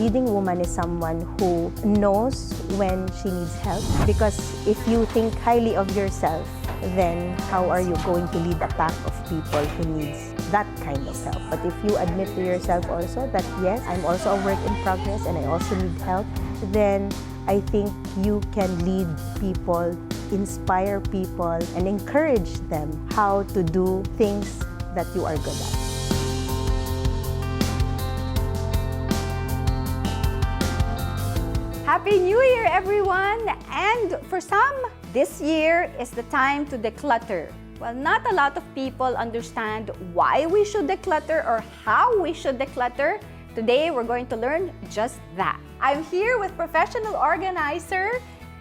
leading woman is someone who knows when she needs help. Because if you think highly of yourself, then how are you going to lead a pack of people who needs that kind of help? But if you admit to yourself also that, yes, I'm also a work in progress and I also need help, then I think you can lead people, inspire people, and encourage them how to do things that you are good at. Happy New Year, everyone! And for some, this year is the time to declutter. Well, not a lot of people understand why we should declutter or how we should declutter. Today, we're going to learn just that. I'm here with professional organizer,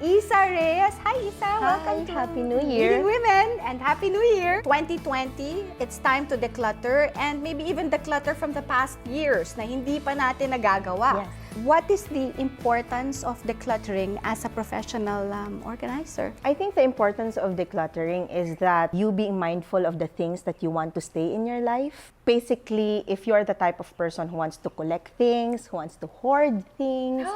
Issa Reyes. Hi, Issa. Welcome to Happy New Year. Leading Women, and Happy New Year. 2020, it's time to declutter and maybe even declutter from the past years na hindi pa natin nagagawa. Yes. What is the importance of decluttering as a professional organizer? I think the importance of decluttering is that you being mindful of the things that you want to stay in your life. Basically, if you're the type of person who wants to collect things, who wants to hoard things,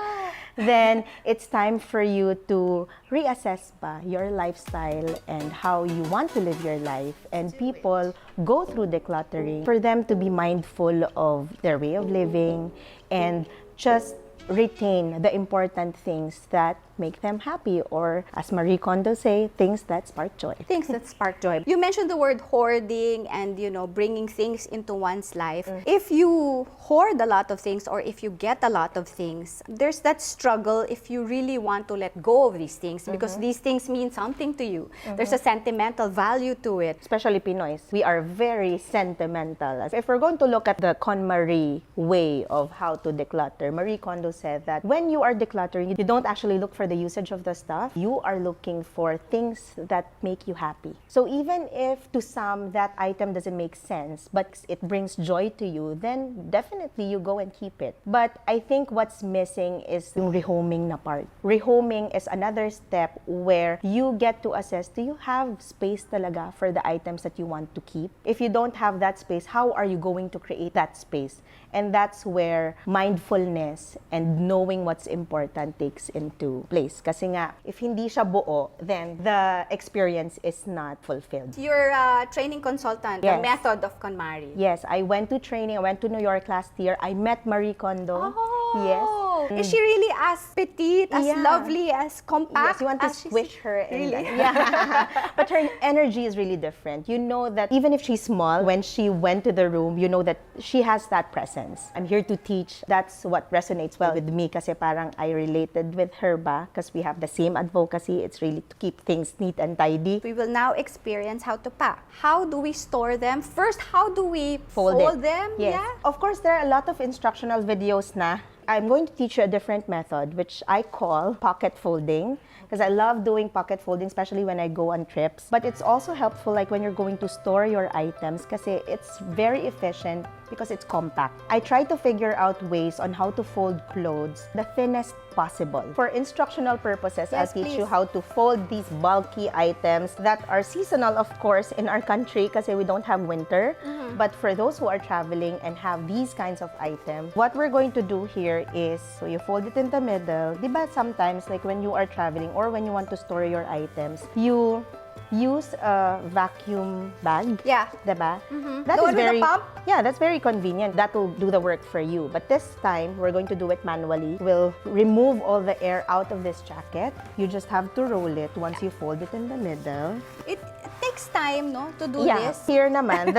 then it's time for you to reassess your lifestyle and how you want to live your life. And people go through decluttering for them to be mindful of their way of living and just retain the important things that make them happy, or as Marie Kondo say, things that spark joy. Things that spark joy. You mentioned the word hoarding and, bringing things into one's life. If you hoard a lot of things or if you get a lot of things, there's that struggle if you really want to let go of these things because these things mean something to you. There's a sentimental value to it. Especially Pinoys, we are very sentimental. If we're going to look at the KonMari way of how to declutter, Marie Kondo said that when you are decluttering, you don't actually look for the usage of the stuff. You are looking for things that make you happy. So even if to some that item doesn't make sense, but it brings joy to you, then definitely you go and keep it. But I think what's missing is yung rehoming na part. Rehoming is another step where you get to assess, do you have space talaga for the items that you want to keep? If you don't have that space, how are you going to create that space? And that's where mindfulness and knowing what's important takes into place. Kasi nga, if hindi siya buo, then the experience is not fulfilled. You're a training consultant, Yes. the method of KonMari. Yes, I went to training. I went to New York last year. I met Marie Kondo. Yes. Is she really as petite, as Yeah. lovely, as compact? Yes, you want to as she's- squish her. And Really? Yeah. But her energy is really different. You know that even if she's small, when she went to the room, you know that she has that presence. I'm here to teach. That's what resonates well with me kasi parang I related with her ba because we have the same advocacy. It's really to keep things neat and tidy. We will now experience how to pack. How do we store them? First, how do we fold it. them? Yes. Yeah. Of course, there are a lot of instructional videos na. I'm going to teach you a different method, which I call pocket folding, because I love doing pocket folding, especially when I go on trips. But it's also helpful like when you're going to store your items, kasi it's very efficient because it's compact. I try to figure out ways on how to fold clothes the thinnest possible. For instructional purposes, Yes, I'll teach please. you how to fold these bulky items that are seasonal, of course, in our country kasi we don't have winter. But for those who are traveling and have these kinds of items, what we're going to do here is, so you fold it in the middle. Diba sometimes, like when you are traveling or when you want to store your items, you use a vacuum bag. Yeah. Diba? The one with the pump? Yeah, that's very convenient. That will do the work for you. But this time, we're going to do it manually. We'll remove all the air out of this jacket. You just have to roll it once you fold it in the middle. It takes time, no, to do Yeah, this. here naman,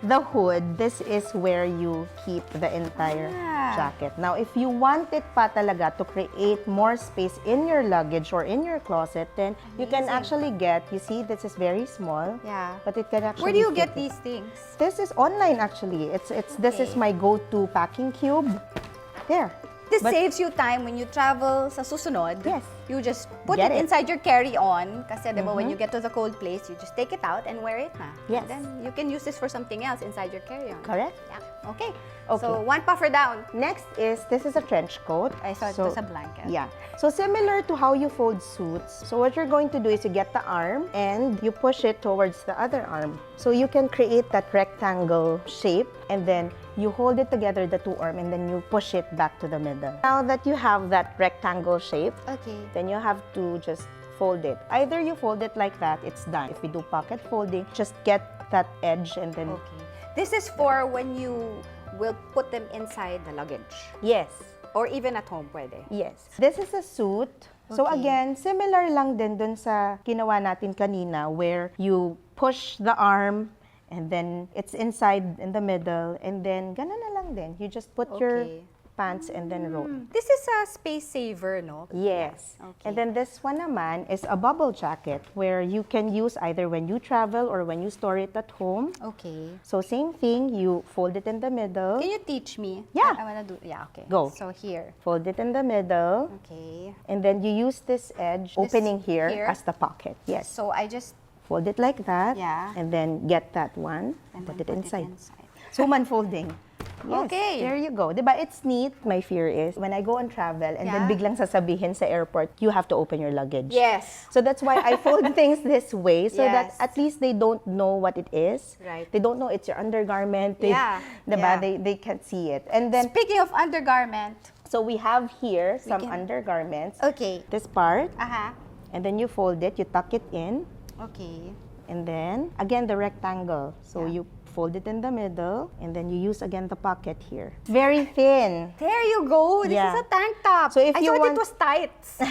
the hood, this is where you keep the entire jacket. Now, if you want it pa talaga to create more space in your luggage or in your closet, then you can actually get, you see, this is very small. Yeah. But it can actually Where do you fit get it. these things? This is online actually. This is my go-to packing cube. There. This But- saves you time when you travel sa susunod. Yes. You just put Get it it. inside your carry-on. Kasi, diba, when you get to the cold place, you just take it out and wear it na. Yes. And then you can use this for something else inside your carry-on. Correct. Yeah. Okay. Okay. So, one puffer down. Next is, this is a trench coat. I thought it was a blanket. Yeah. So similar to how you fold suits, so what you're going to do is you get the arm and you push it towards the other arm. So you can create that rectangle shape and then you hold it together, the two arm, and then you push it back to the middle. Now that you have that rectangle shape, Okay. then you have to just fold it. Either you fold it like that, it's done. If we do pocket folding, just get that edge and then... Okay. This is for when you will put them inside the luggage. Yes. Or even at home, pwede. Yes. This is a suit. So Okay. again, similar lang din dun sa ginawa natin kanina where you push the arm and then it's inside in the middle and then ganun na lang din. You just put your Okay. pants and then roll. This is a space saver, no? Yes. Okay. And then this one naman is a bubble jacket where you can use either when you travel or when you store it at home. Okay. So same thing, you fold it in the middle. Can you teach me? Yeah. I wanna do, yeah, okay. Go. So here. Fold it in the middle. Okay. And then you use this edge opening here as the pocket. Yes. So I just Fold it like that. Yeah. And then get that one and then put it inside. inside. Suman folding. Yes, Okay. there you go. Diba? It's neat. My fear is when I go on travel and then Yeah. biglang sasabihin sa airport, you have to open your luggage. Yes. So that's why I fold things this way so that Yes. at least they don't know what it is. Right. They don't know it's your undergarment. They, Yeah. Diba? Yeah. They can't see it. And then, Speaking of undergarment. so we have here some can- undergarments. Okay. This part. Aha. And then you fold it, you tuck it in. Okay. And then, again, the rectangle. So Yeah. you fold it in the middle, and then you use again the pocket here. Very thin. There you go. This Yeah. is a tank top. So if I you thought want- it was tights.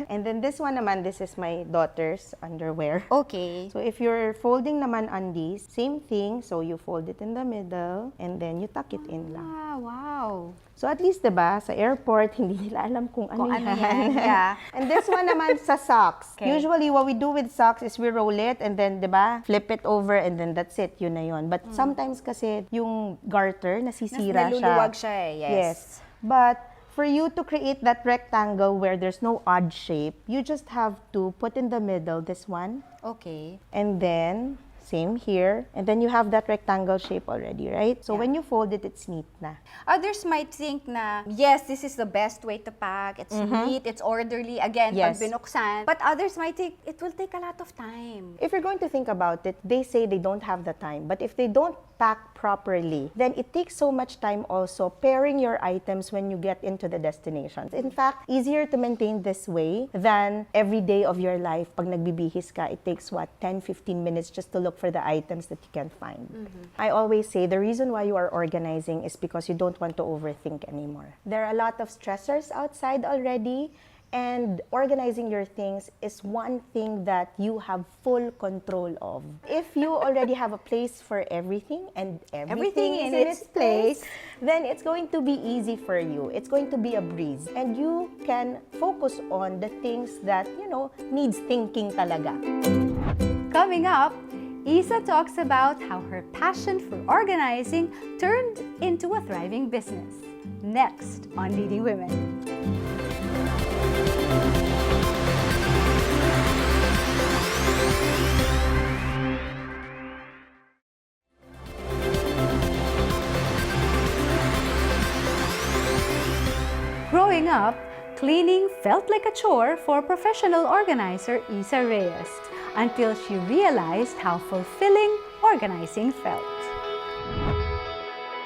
And then this one naman, this is my daughter's underwear. Okay. So if you're folding naman undies, same thing. So you fold it in the middle, and then you tuck it in lang. Ah, wow. So at least, diba, sa airport, hindi nila alam kung ano Kung ano yan. yan, yeah. And this one naman sa socks. Okay. Usually, what we do with socks is we roll it and then, diba, flip it over and then that's it, yun na yun. But sometimes kasi yung garter, nasisira siya. Naluluwag siya eh, yes. But for you to create that rectangle where there's no odd shape, you just have to put in the middle this one. Okay. And then, same here. And then you have that rectangle shape already, right? So Yeah. when you fold it, it's neat na. Others might think na, yes, this is the best way to pack. It's neat, it's orderly. Again, Yes. pag binuksan. But others might think, it will take a lot of time. If you're going to think about it, they say they don't have the time. But if they don't pack properly, then it takes so much time also pairing your items when you get into the destination. In fact, easier to maintain this way than every day of your life. Pag nagbibihis ka, it takes what, 10-15 minutes just to look for the items that you can find. I always say the reason why you are organizing is because you don't want to overthink anymore. There are a lot of stressors outside already. And organizing your things is one thing that you have full control of. If you already have a place for everything and everything is in its place, then it's going to be easy for you. It's going to be a breeze. And you can focus on the things that, you know, needs thinking talaga. Coming up, Issa talks about how her passion for organizing turned into a thriving business. Next on Leading Women. Growing up, cleaning felt like a chore for professional organizer Issa Reyes until she realized how fulfilling organizing felt.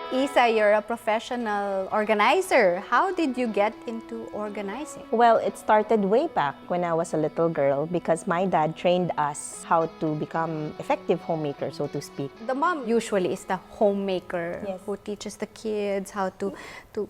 Issa, you're a professional organizer. How did you get into organizing? Well, it started way back when I was a little girl because my dad trained us how to become effective homemakers, so to speak. The mom usually is the homemaker Yes. who teaches the kids how to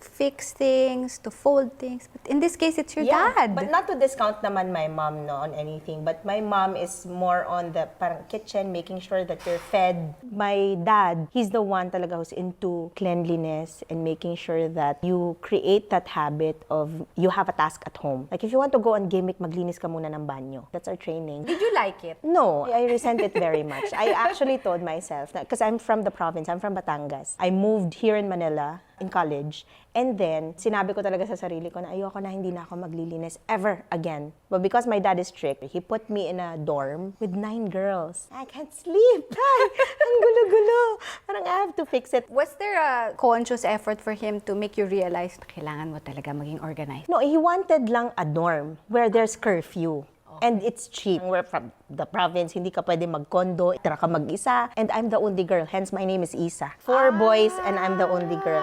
fix things, to fold things. But in this case, it's your dad. But not to discount naman my mom no, on anything. But my mom is more on the parang kitchen, making sure that you're fed. My dad, he's the one talaga who's into cleanliness and making sure that you create that habit of you have a task at home. Like if you want to go on gimmick, maglinis ka muna ng banyo. That's our training. Did you like it? No, I resent it very much. I actually told myself, because I'm from the province, I'm from Batangas. I moved here in Manila in college. And then, sinabi ko talaga sa sarili ko na ayoko na, hindi na ako maglilinis ever again. But because my dad is strict, he put me in a dorm with 9 girls. I can't sleep. Ang gulo-gulo. Parang I have to fix it. Was there a conscious effort for him to make you realize na kailangan mo talaga maging organized? No, he wanted lang a dorm where there's curfew. And it's cheap. We're from the province, hindi ka pwede mag-condo, tira ka mag-isa. And I'm the only girl, hence my name is Issa. 4 boys and I'm the only girl.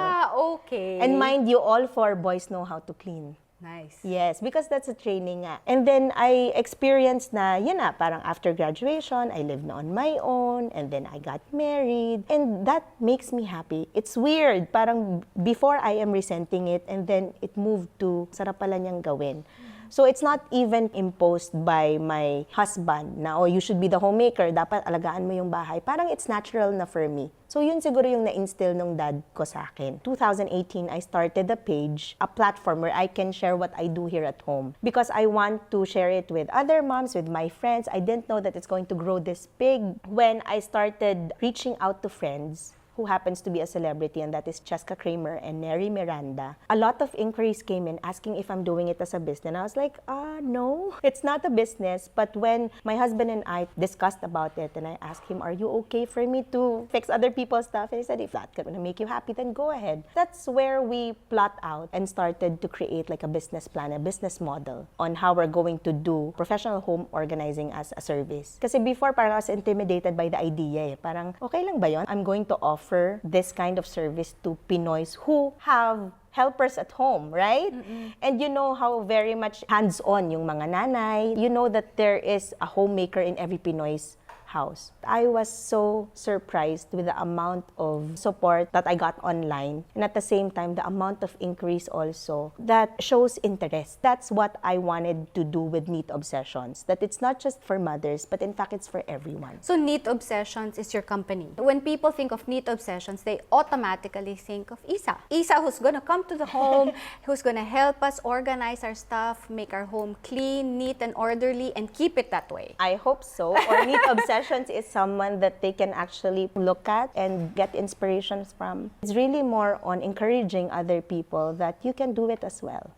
Okay. And mind you, all 4 boys know how to clean. Nice. Yes, because that's a training nga. And then I experienced na, yun na, parang after graduation, I lived na on my own, and then I got married. And that makes me happy. It's weird. Parang before I am resenting it, and then it moved to, sarap pala niyang gawin. So it's not even imposed by my husband na, oh, you should be the homemaker, dapat alagaan mo yung bahay. Parang it's natural na for me. So yun siguro yung na-instill nung dad ko sa akin. 2018, I started a page, a platform where I can share what I do here at home. Because I want to share it with other moms, with my friends. I didn't know that it's going to grow this big. When I started reaching out to friends, who happens to be a celebrity, and that is Cheska Kramer and Neri Miranda. A lot of inquiries came in asking if I'm doing it as a business. And I was like, no, it's not a business. But when my husband and I discussed about it, and I asked him, are you okay for me to fix other people's stuff? And he said, if that's gonna make you happy, then go ahead. That's where we plot out and started to create like a business plan, a business model on how we're going to do professional home organizing as a service. Kasi before, parang I was intimidated by the idea. Parang, okay lang ba yun? I'm going to offer this kind of service to Pinoys who have helpers at home, right? And you know how very much hands-on yung mga nanay. You know that there is a homemaker in every Pinoy's house. I was so surprised with the amount of support that I got online, and at the same time, the amount of increase also that shows interest. That's what I wanted to do with Neat Obsessions, that it's not just for mothers, but in fact, it's for everyone. So Neat Obsessions is your company. When people think of Neat Obsessions, they automatically think of Issa. Issa who's gonna come to the home, who's gonna help us organize our stuff, make our home clean, neat, and orderly, and keep it that way. I hope so. Or Neat Obsessions is someone that they can actually look at and get inspirations from. It's really more on encouraging other people that you can do it as well.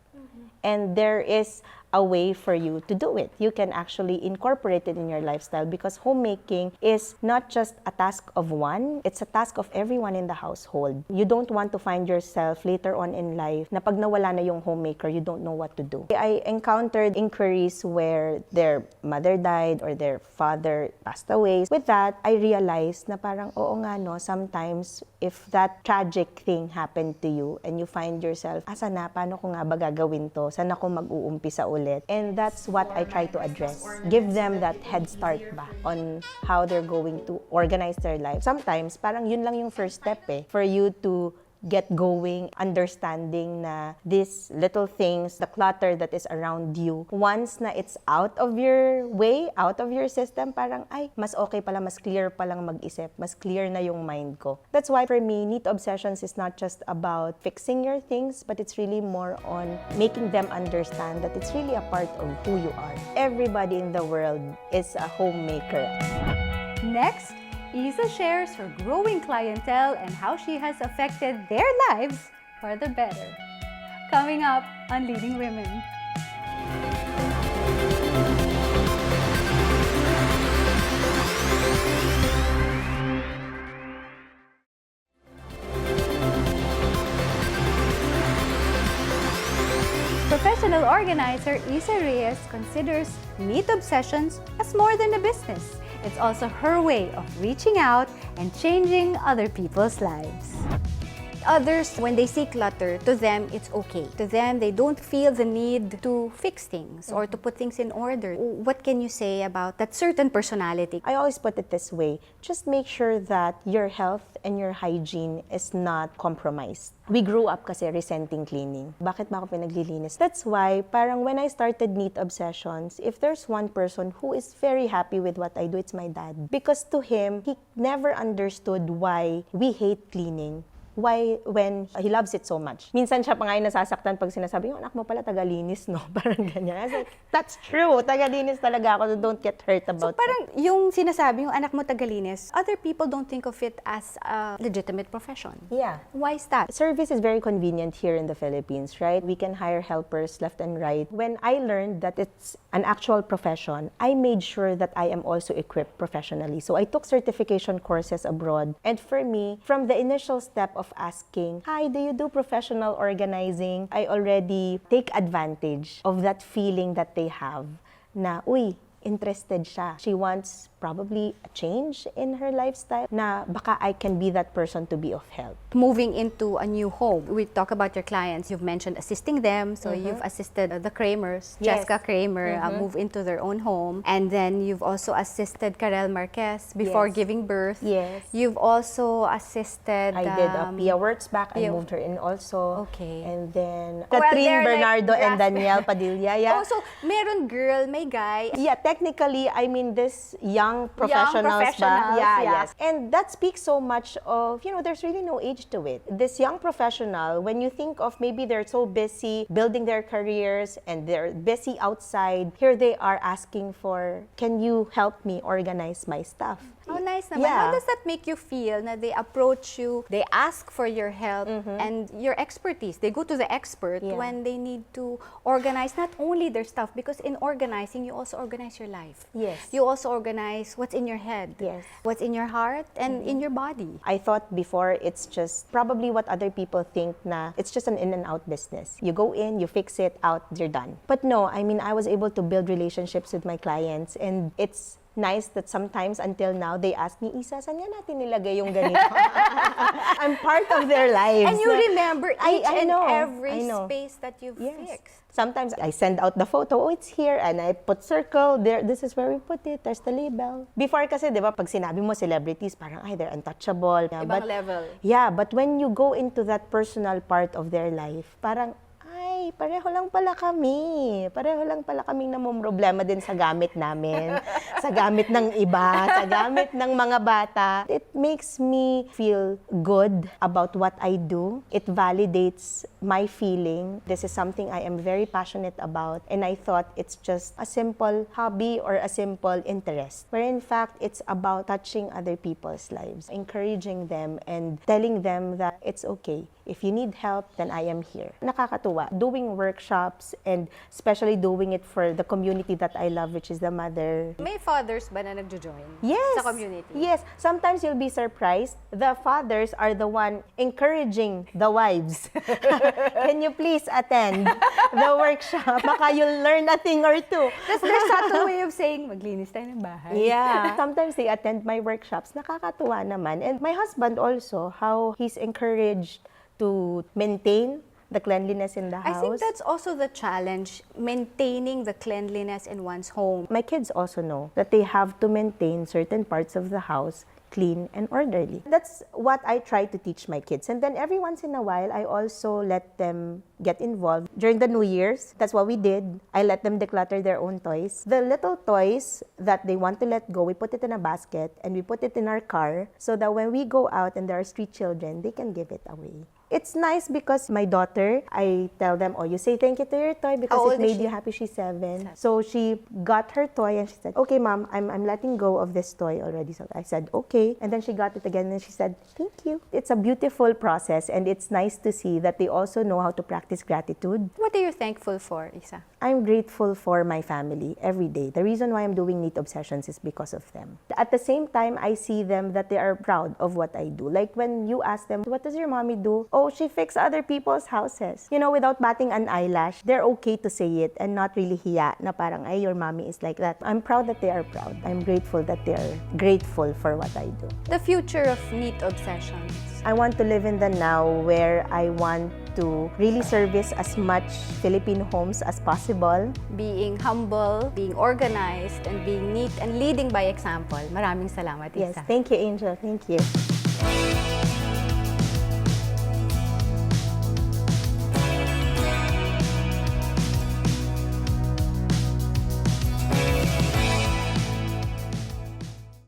And there is a way for you to do it. You can actually incorporate it in your lifestyle, because homemaking is not just a task of one, it's a task of everyone in the household. You don't want to find yourself later on in life na pag nawala na yung homemaker, you don't know what to do. I encountered inquiries where their mother died or their father passed away. With that, I realized na parang, oo nga no, sometimes if that tragic thing happened to you and you find yourself, asa na, paano ko nga ba gagawin to? Saan ako mag-uumpisa ulit? And that's what I try to address. Give them that head start ba on how they're going to organize their life. Sometimes, parang yun lang yung first step for you to get going, understanding na these little things, the clutter that is around you, once na it's out of your way, out of your system, parang, ay, mas okay pala, mas clear palang mag-isip, mas clear na yung mind ko. That's why for me, Neat Obsessions is not just about fixing your things, but it's really more on making them understand that it's really a part of who you are. Everybody in the world is a homemaker. Next, Issa shares her growing clientele and how she has affected their lives for the better. Coming up on Leading Women. Professional organizer Issa Reyes considers Neat Obsessions as more than a business. It's also her way of reaching out and changing other people's lives. Others, when they see clutter, to them, it's okay. To them, they don't feel the need to fix things or to put things in order. What can you say about that certain personality? I always put it this way, just make sure that your health and your hygiene is not compromised. We grew up kasi resenting cleaning. Bakit ba ako pinaglilinis? That's why, parang when I started Neat Obsessions, if there's one person who is very happy with what I do, it's my dad. Because to him, he never understood why we hate cleaning. why when he loves it so much. Minsan siya pa nga yung nasasaktan pag sinasabi, yung anak mo pala tagalinis, no? Parang ganyan. I was like, that's true. Tagalinis talaga ako. So don't get hurt about it. Parang yung sinasabi, yung anak mo tagalinis, other people don't think of it as a legitimate profession. Yeah. Why is that? Service is very convenient here in the Philippines, right? We can hire helpers left and right. When I learned that it's an actual profession, I made sure that I am also equipped professionally. So I took certification courses abroad. And for me, from the initial step of asking, hi, do you do professional organizing? I already take advantage of that feeling that they have na, uy, interested siya. She wants probably a change in her lifestyle na baka I can be that person to be of help. Moving into a new home, we talk about your clients. You've mentioned assisting them. So you've assisted the Kramers, Yes. Jessica Kramer, move into their own home. And then you've also assisted Karel Marquez before Yes. giving birth. Yes. You've also assisted... I did Pia Works back. I Pia- moved her in also. Okay. And then Well, Catherine they're like Bernardo and grasp- Danielle Padilla. Yeah. Oh, so meron girl, may guy. Yeah, technically, I mean, this young professionals, professionals, yeah, yeah. yes. And that speaks so much of, there's really no age to it. This young professional, when you think of maybe they're so busy building their careers and they're busy outside, here they are asking for, can you help me organize my stuff? Oh, nice naman. Yeah. How does that make you feel na they approach you, they ask for your help and your expertise? They go to the expert Yeah. when they need to organize not only their stuff, because in organizing, you also organize your life. Yes. You also organize what's in your head, Yes. what's in your heart, and in your body. I thought before it's just probably what other people think na it's just an in and out business. You go in, you fix it, out, you're done. But no, I mean, I was able to build relationships with my clients, and it's nice that sometimes until now they ask me, Isa, saan nga natin nilagay yung ganito? I'm part of their lives. And you remember each I and know, every I know. space that you've Yes. fixed. Sometimes I send out the photo, oh, it's here, and I put circle, there, this is where we put it, there's the label. Before kasi, di ba, pag sinabi mo celebrities, parang, ay, they're untouchable. Yeah, Ibang level. Yeah, but when you go into that personal part of their life, parang, ay, pareho lang pala kami. Pareho lang pala kaming namumroblema din sa gamit namin, sa gamit ng iba, sa gamit ng mga bata. It makes me feel good about what I do. It validates my feeling. This is something I am very passionate about, and I thought it's just a simple hobby or a simple interest, where in fact, it's about touching other people's lives, encouraging them and telling them that it's okay. If you need help, then I am here. Nakakatuwa. Doing workshops and especially doing it for the community that I love, which is the mother. May fathers ba na nagjo-join Yes. sa community? Yes. Sometimes you'll be surprised. The fathers are the one encouraging the wives. Can you please attend the workshop? Baka you'll learn a thing or two. That's their subtle way of saying, maglinis tayo ng bahay. Yeah. Sometimes they attend my workshops. Nakakatuwa naman. And my husband also, how he's encouraged to maintain the cleanliness in the house. I think that's also the challenge, maintaining the cleanliness in one's home. My kids also know that they have to maintain certain parts of the house clean and orderly. That's what I try to teach my kids. And then every once in a while, I also let them get involved. During the New Year's, that's what we did. I let them declutter their own toys. The little toys that they want to let go, we put it in a basket and we put it in our car so that when we go out and there are street children, they can give it away. It's nice because my daughter, I tell them, oh, you say thank you to your toy because How old it made is she? you happy. She's 7. So she got her toy and she said, okay, Mom, I'm letting go of this toy already. So I said, okay. And then she got it again and she said, thank you. It's a beautiful process and it's nice to see that they also know how to practice gratitude. What are you thankful for, Isa? I'm grateful for my family every day. The reason why I'm doing Neat Obsessions is because of them. At the same time, I see them that they are proud of what I do. Like when you ask them, what does your mommy do? Oh, she fixes other people's houses. Without batting an eyelash, they're okay to say it and not really hiya na parang, ay, your mommy is like that. I'm proud that they are proud. I'm grateful that they are grateful for what I do. The future of Neat Obsessions. I want to live in the now where I want to really service as much Philippine homes as possible. Being humble, being organized, and being neat and leading by example. Maraming salamat, Yes, Isa. thank you, Angel. Thank you.